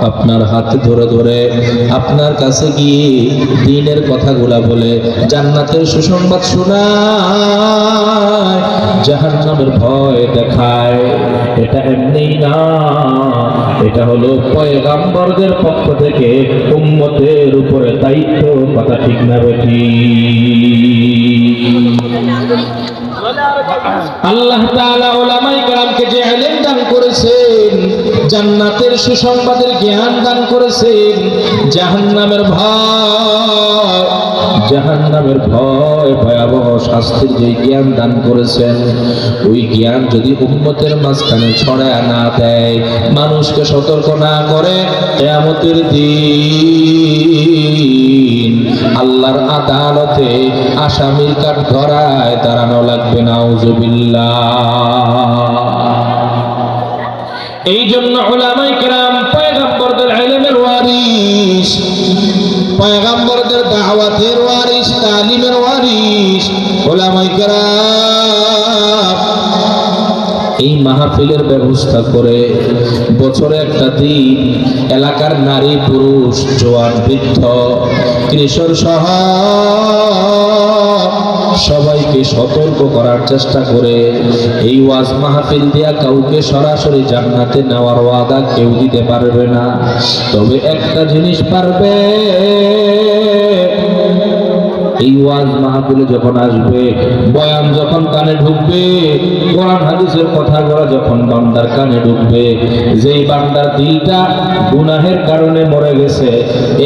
আপনার হাত ধরে ধরে আপনার কাছে গিয়ে দ্বীনের কথাগুলা বলে জান্নাতের সুসংবাদ শোনায়, জাহান্নামের ভয় দেখায়। এটা এমনি না, এটা হলো পয়গম্বরদের পক্ষ থেকে উম্মতের উপরে দায়িত্ব। কথা ঠিক না বেঠিক? আল্লাহ তাআলা উলামায়ে কেরামকে যে ইলম দান করেছেন, জান্নাতের সুসংবাদের জ্ঞান দান করেছেন, জাহান্নামের ভয় ভয়াবহ শাস্তির যে জ্ঞান দান করেছেন, ওই জ্ঞান যদি উম্মতের মাঝখানে ছড়ায় না দেয়, মানুষকে সতর্ক না করে, কিয়ামতের দিন আল্লাহর আদালতে আসামির কাঠ ধরায় দাঁড়ানো লাগবে। নাউজুবিল্লাহ। এই জন্য উলামায়ে কেরাম পয়গম্বরদের ইলমের ওয়ারিস, পয়গম্বরদের দাওয়াতের ওয়ারিস, তালিমের ওয়ারিস উলামায়ে কেরাম এই মাহফিলের ব্যবস্থা করে বছরে একটা দিন এলাকার নারী পুরুষ জওয়ান বৃদ্ধ কিশোর সহ সবাইকে সতর্ক করার চেষ্টা করে। এই ওয়াজ মাহফিল দিয়া কাউকে সরাসরি জান্নাতে নেওয়ার ওয়াদা কেউ দিতে পারবে না, তবে একটা জিনিস পারবে, এই ওয়াজ মাহফিলে যখন আসবে, বয়ান যখন কানে ঢুকবে, কোরআন হাদিসের কথাগুলো যখন বান্দার কানে ঢুকবে, যেই বান্দার দিলটা গুনাহের কারণে মরে গেছে,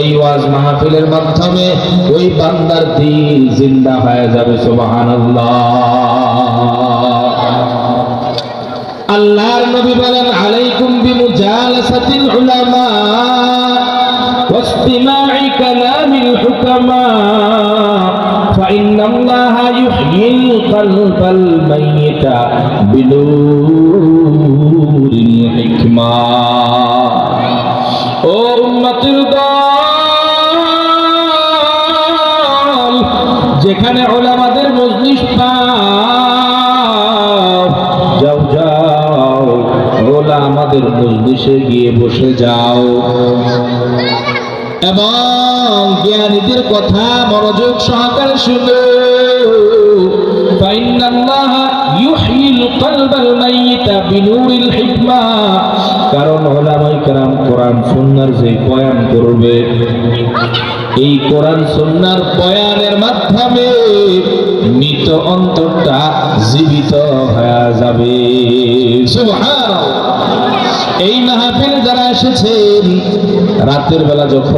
এই ওয়াজ মাহফিলের মাধ্যমে ওই বান্দার দিল জিন্দা হয়ে যাবে। সুবহানাল্লাহ। আল্লাহর নবী বলেন, আলাইকুম বিমুজালাসাতিল উলামা ওয়াসতিমা'i কালামিল হুকামা ফাইন্নাল্লাহা ইউহয়িল কলবাল মাইয়িতা বিনূরিল হিকমা। ও উম্মতের দল, যেখানে উলামাদের মজলিস পাও, যাও যাও উলামাদের মজলিসে গিয়ে বসে যাও এবং জ্ঞানীদের কথা মনোযোগ সহকারে শুনো। ফাইন্নাল্লাহা ইউহয়িল কলবাল মাইয়িতা বিনূরিল হিকমা। কারণ উলামায়ে কেরাম কোরআন সুন্নাহর যে বয়ান করবে, এই কোরআন সুন্নাহর বয়ানের মাধ্যমে মৃত অন্তরটা জীবিত হয়ে যাবে। সুবহানাল্লাহ। এই মাহফিলে যারা এসেছেন, রাতের বেলা যখন